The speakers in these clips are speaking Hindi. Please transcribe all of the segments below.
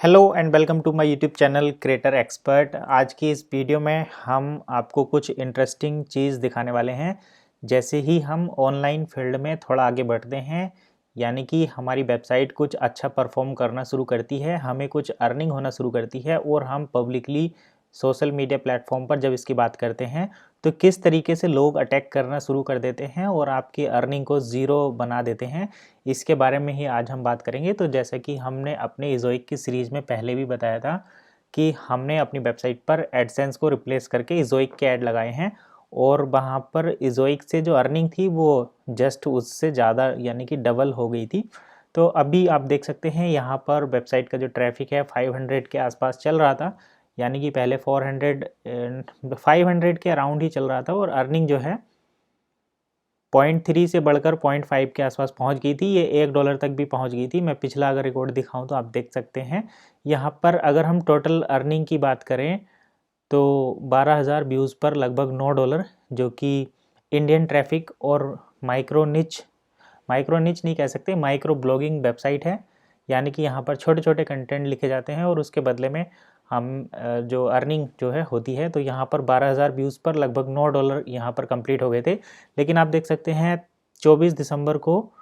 Hello and welcome to my YouTube channel creator expert. आज की इस वीडियो में हम आपको कुछ इंटरेस्टिंग चीज़ दिखाने वाले हैं। जैसे ही हम ऑनलाइन फील्ड में थोड़ा आगे बढ़ते हैं, यानी कि हमारी वेबसाइट कुछ अच्छा परफॉर्म करना शुरू करती है, हमें कुछ अर्निंग होना शुरू करती है और हम पब्लिकली सोशल मीडिया प्लेटफॉर्म पर जब इसकी बात करते हैं तो किस तरीके से लोग अटैक करना शुरू कर देते हैं और आपकी अर्निंग को ज़ीरो बना देते हैं, इसके बारे में ही आज हम बात करेंगे। तो जैसा कि हमने अपने इज़ोइक की सीरीज़ में पहले भी बताया था कि हमने अपनी वेबसाइट पर एडसेंस को रिप्लेस करके इज़ोइक के ऐड लगाए हैं और वहाँ पर इज़ोइक से जो अर्निंग थी वो जस्ट उससे ज़्यादा यानी कि डबल हो गई थी। तो अभी आप देख सकते हैं यहाँ पर वेबसाइट का जो ट्रैफिक है 500 के आसपास चल रहा था, यानी कि पहले 500 के अराउंड ही चल रहा था और अर्निंग जो है 0.3 से बढ़कर 0.5 के आसपास पहुंच गई थी। ये $1 तक भी पहुंच गई थी। मैं पिछला अगर रिकॉर्ड दिखाऊं तो आप देख सकते हैं। यहाँ पर अगर हम टोटल अर्निंग की बात करें तो 12,000 व्यूज़ पर लगभग $9, जो कि इंडियन ट्रैफिक और माइक्रो निच नहीं कह सकते, माइक्रो ब्लॉगिंग वेबसाइट है। यानी कि यहाँ पर छोटे छोटे कंटेंट लिखे जाते हैं और उसके बदले में हम जो अर्निंग जो है होती है। तो यहाँ पर 12,000 व्यूज़ पर लगभग $9 यहाँ पर कंप्लीट हो गए थे। लेकिन आप देख सकते हैं 24 दिसंबर को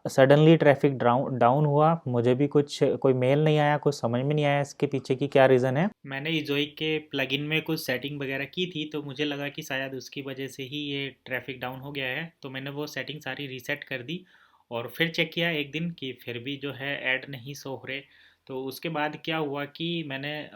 सडनली ट्रैफिक डाउन हुआ। मुझे भी कुछ कोई मेल नहीं आया, कुछ समझ में नहीं आया इसके पीछे की क्या रीज़न है। मैंने इज़ोइक के प्लगइन में कुछ सेटिंग वगैरह की थी तो मुझे लगा कि शायद उसकी वजह से ही ये ट्रैफिक डाउन हो गया है। तो मैंने वो सेटिंग सारी रीसेट कर दी और फिर चेक किया एक दिन कि फिर भी जो है ऐड नहीं शो हो रहे। तो उसके बाद क्या हुआ कि मैंने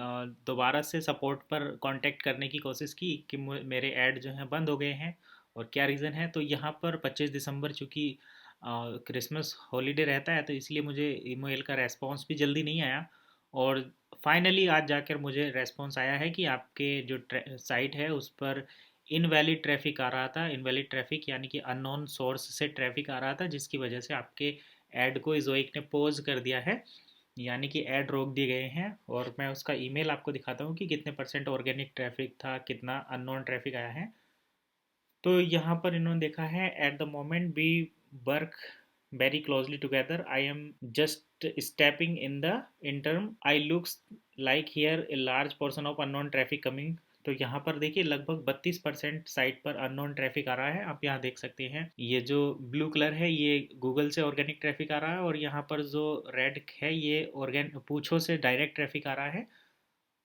दोबारा से सपोर्ट पर कांटेक्ट करने की कोशिश की कि मेरे ऐड जो हैं बंद हो गए हैं और क्या रीज़न है। तो यहाँ पर 25 दिसंबर चूँकि क्रिसमस हॉलीडे रहता है तो इसलिए मुझे ईमेल का रेस्पॉन्स भी जल्दी नहीं आया और फाइनली आज जाकर मुझे रेस्पॉन्स आया है कि आपके जो साइट है उस पर इनवैलिड ट्रैफिक आ रहा था। इनवैलिड ट्रैफिक यानी कि अननोन सोर्स से ट्रैफिक आ रहा था, जिसकी वजह से आपके ऐड को इज़ोइक ने पॉज कर दिया है, यानी कि ऐड रोक दिए गए हैं। और मैं उसका ईमेल आपको दिखाता हूँ कि कितने परसेंट ऑर्गेनिक ट्रैफिक था, कितना अननोन ट्रैफिक आया है। तो यहाँ पर इन्होंने देखा है at the moment we work very closely together, I am just stepping in the interim, I looks like here a large portion of unknown traffic coming। तो यहाँ पर देखिए लगभग 32% साइट पर अननोन ट्रैफिक आ रहा है। आप यहाँ देख सकते हैं ये जो ब्लू कलर है ये गूगल से ऑर्गेनिक ट्रैफिक आ रहा है और यहाँ पर जो रेड है ये पूछो से डायरेक्ट ट्रैफिक आ रहा है।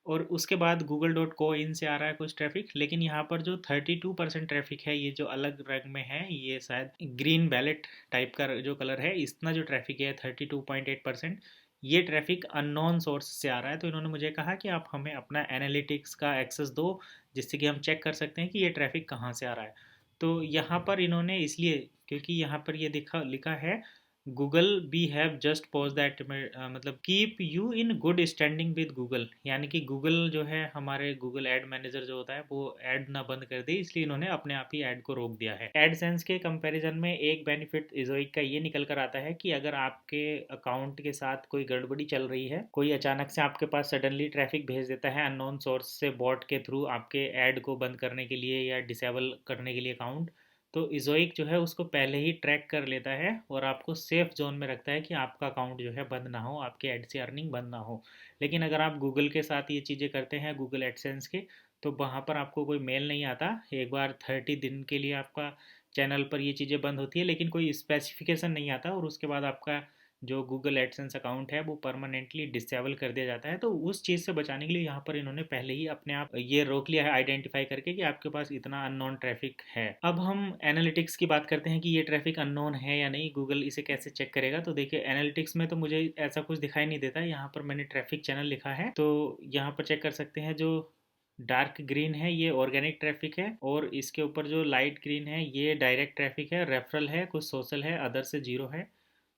और उसके बाद गूगल डॉट को इन से आ रहा है कुछ ट्रैफिक। लेकिन यहाँ पर जो 32% ट्रैफिक है ये जो अलग रंग में है, ये शायद ग्रीन बैलेट टाइप का जो कलर है, इतना जो ट्रैफिक है 32.8%, ये ट्रैफिक अननोन सोर्स से आ रहा है। तो इन्होंने मुझे कहा कि आप हमें अपना एनालिटिक्स का एक्सेस दो जिससे कि हम चेक कर सकते हैं कि ये ट्रैफिक कहाँ से आ रहा है। तो यहाँ पर इन्होंने इसलिए क्योंकि यहाँ पर ये लिखा है Google we have just pause that, मतलब keep you in good standing with Google, यानी कि गूगल जो है हमारे गूगल एड मैनेजर जो होता है वो ऐड ना बंद कर दे, इसलिए इन्होंने अपने आप ही ऐड को रोक दिया है। एडसेंस के कंपैरिजन में एक बेनिफिट इज़ोइक का ये निकल कर आता है कि अगर आपके अकाउंट के साथ कोई गड़बड़ी चल रही है, कोई अचानक से आपके पास सडनली ट्रैफिक भेज देता है अननोन सोर्स से बॉट के थ्रू आपके ऐड को बंद करने के लिए या डिसेबल करने के लिए अकाउंट, तो इज़ोइक जो है उसको पहले ही ट्रैक कर लेता है और आपको सेफ जोन में रखता है कि आपका अकाउंट जो है बंद ना हो, आपके ऐड से अर्निंग बंद ना हो। लेकिन अगर आप गूगल के साथ ये चीज़ें करते हैं, गूगल एडसेंस के, तो वहाँ पर आपको कोई मेल नहीं आता। एक बार 30 दिन के लिए आपका चैनल पर ये चीज़ें बंद होती है लेकिन कोई स्पेसिफिकेशन नहीं आता और उसके बाद आपका जो गूगल एडसेंस अकाउंट है वो परमानेंटली डिसेबल कर दिया जाता है। तो उस चीज़ से बचाने के लिए यहाँ पर इन्होंने पहले ही अपने आप ये रोक लिया है आइडेंटिफाई करके कि आपके पास इतना अननोन ट्रैफिक है। अब हम एनालिटिक्स की बात करते हैं कि ये ट्रैफिक अननोन है या नहीं, गूगल इसे कैसे चेक करेगा। तो देखिए एनालिटिक्स में तो मुझे ऐसा कुछ दिखाई नहीं देता। यहाँ पर मैंने ट्रैफिक चैनल लिखा है तो यहाँ पर चेक कर सकते हैं। जो डार्क ग्रीन है ये ऑर्गेनिक ट्रैफिक है और इसके ऊपर जो लाइट ग्रीन है ये डायरेक्ट ट्रैफिक है, रेफरल है, कुछ सोशल है, अदर से जीरो है।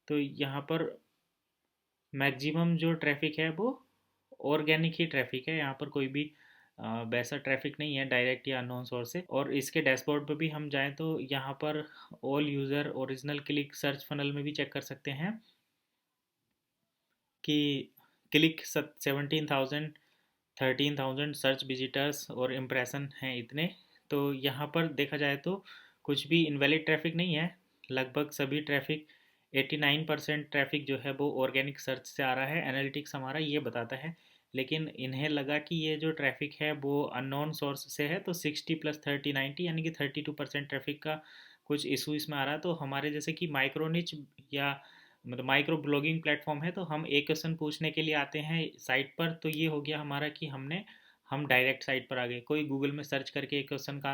तो यहाँ पर मैक्सिमम जो ट्रैफिक है वो ऑर्गेनिक ही ट्रैफिक है। यहाँ पर कोई भी वैसा ट्रैफिक नहीं है डायरेक्ट या अननोन सोर्स से। और इसके डैशबोर्ड पर भी हम जाएं तो यहाँ पर all user original click search funnel में भी चेक कर सकते हैं कि क्लिक 17,000, 13,000 सर्च विजिटर्स और इम्प्रेशन हैं इतने। तो यहाँ पर देखा जाए तो कुछ भी इनवैलिड ट्रैफिक नहीं है, लगभग सभी ट्रैफिक 89% ट्रैफिक जो है वो ऑर्गेनिक सर्च से आ रहा है, एनालिटिक्स हमारा ये बताता है। लेकिन इन्हें लगा कि ये जो ट्रैफिक है वो अननोन सोर्स से है, तो 60 + 30 90 यानी कि 32% ट्रैफिक का कुछ इशू इसमें आ रहा है। तो हमारे जैसे कि माइक्रो निच या मतलब माइक्रो ब्लॉगिंग प्लेटफॉर्म है, तो हम एक क्वेश्चन पूछने के लिए आते हैं साइट पर, तो ये हो गया हमारा कि हम डायरेक्ट साइट पर आ गए। कोई गूगल में सर्च करके एक क्वेश्चन का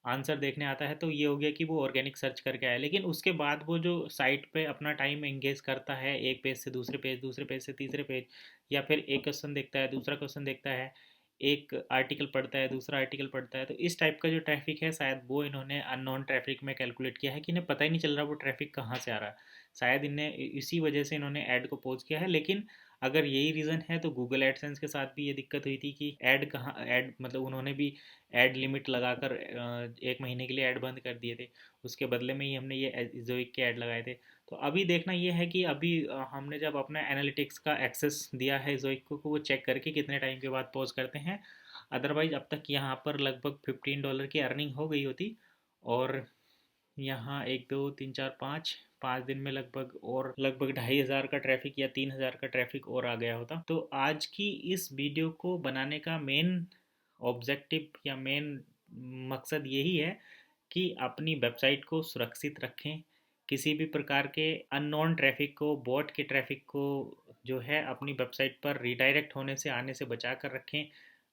आंसर देखने आता है, तो ये हो गया कि वो ऑर्गेनिक सर्च करके आया। लेकिन उसके बाद वो जो साइट पे अपना टाइम एंगेज करता है, एक पेज से दूसरे पेज, दूसरे पेज से तीसरे पेज, या फिर एक क्वेश्चन देखता है, दूसरा क्वेश्चन देखता है, एक आर्टिकल पढ़ता है, दूसरा आर्टिकल पढ़ता है, तो इस टाइप का जो ट्रैफिक है शायद वो इन्होंने अननोन ट्रैफिक में कैलकुलेट किया है कि इन्हें पता ही नहीं चल रहा वो ट्रैफिक कहाँ से आ रहा है। शायद इन्हें इसी वजह से इन्होंने ऐड को पोज किया है। लेकिन अगर यही रीज़न है तो गूगल एडसेंस के साथ भी ये दिक्कत हुई थी कि ऐड कहाँ, ऐड मतलब उन्होंने भी ऐड लिमिट लगाकर 1 महीने के लिए ऐड बंद कर दिए थे। उसके बदले में ही हमने ये जोइक के ऐड लगाए थे। तो अभी देखना ये है कि अभी हमने जब अपना एनालिटिक्स का एक्सेस दिया है जोइक को वो चेक करके कितने टाइम के बाद पॉज करते हैं। अदरवाइज अब तक यहाँ पर लगभग $15 की अर्निंग हो गई होती, और यहाँ 1 2 3 4 5 दिन में लगभग 2,500 का ट्रैफिक या 3,000 का ट्रैफिक और आ गया होता। तो आज की इस वीडियो को बनाने का मेन ऑब्जेक्टिव या मेन मकसद यही है कि अपनी वेबसाइट को सुरक्षित रखें। किसी भी प्रकार के अननोन ट्रैफिक को, बॉट के ट्रैफिक को जो है अपनी वेबसाइट पर रीडायरेक्ट होने से, आने से बचा कर रखें।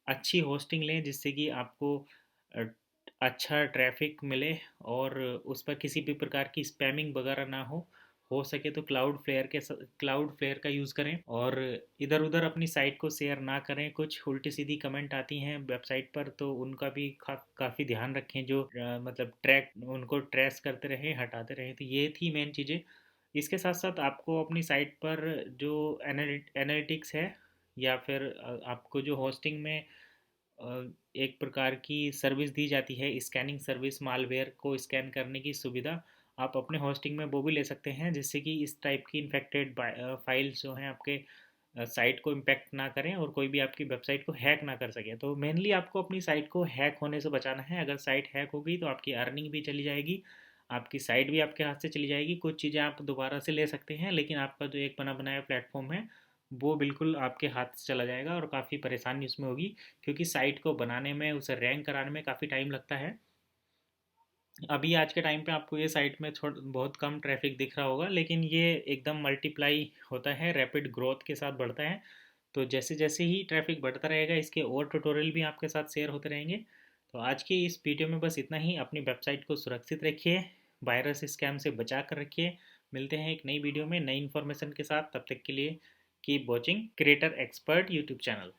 अच्छी होस्टिंग लें जिससे कि आपको अ, अच्छा ट्रैफिक मिले और उस पर किसी भी प्रकार की स्पैमिंग वगैरह ना हो सके तो क्लाउड फ्लेयर का यूज़ करें, और इधर उधर अपनी साइट को शेयर ना करें। कुछ उल्टी सीधी कमेंट आती हैं वेबसाइट पर, तो उनका भी काफ़ी ध्यान रखें, जो मतलब उनको ट्रेस करते रहें, हटाते रहें। तो ये थी मेन चीज़ें। इसके साथ साथ आपको अपनी साइट पर जो एनालिटिक्स है, या फिर आपको जो होस्टिंग में एक प्रकार की सर्विस दी जाती है, स्कैनिंग सर्विस, मालवेयर को स्कैन करने की सुविधा, आप अपने होस्टिंग में वो भी ले सकते हैं, जिससे कि इस टाइप की इन्फेक्टेड फाइल्स जो हैं आपके साइट को इम्पेक्ट ना करें और कोई भी आपकी वेबसाइट को हैक ना कर सके। तो मेनली आपको अपनी साइट को हैक होने से बचाना है। अगर साइट हैक हो गई तो आपकी अर्निंग भी चली जाएगी, आपकी साइट भी आपके हाथ से चली जाएगी। कुछ चीज़ें आप दोबारा से ले सकते हैं, लेकिन आपका जो एक बना बनाया प्लेटफॉर्म है वो बिल्कुल आपके हाथ से चला जाएगा और काफ़ी परेशानी उसमें होगी, क्योंकि साइट को बनाने में, उसे रैंक कराने में काफ़ी टाइम लगता है। अभी आज के टाइम पे आपको ये साइट में बहुत कम ट्रैफिक दिख रहा होगा, लेकिन ये एकदम मल्टीप्लाई होता है, रैपिड ग्रोथ के साथ बढ़ता है। तो जैसे जैसे ही ट्रैफिक बढ़ता रहेगा, इसके और ट्यूटोरियल भी आपके साथ शेयर होते रहेंगे। तो आज की इस वीडियो में बस इतना ही। अपनी वेबसाइट को सुरक्षित रखिए, वायरस स्कैम से बचा कर रखिए। मिलते हैं एक नई वीडियो में नई इन्फॉर्मेशन के साथ। तब तक के लिए keep watching creator expert YouTube channel.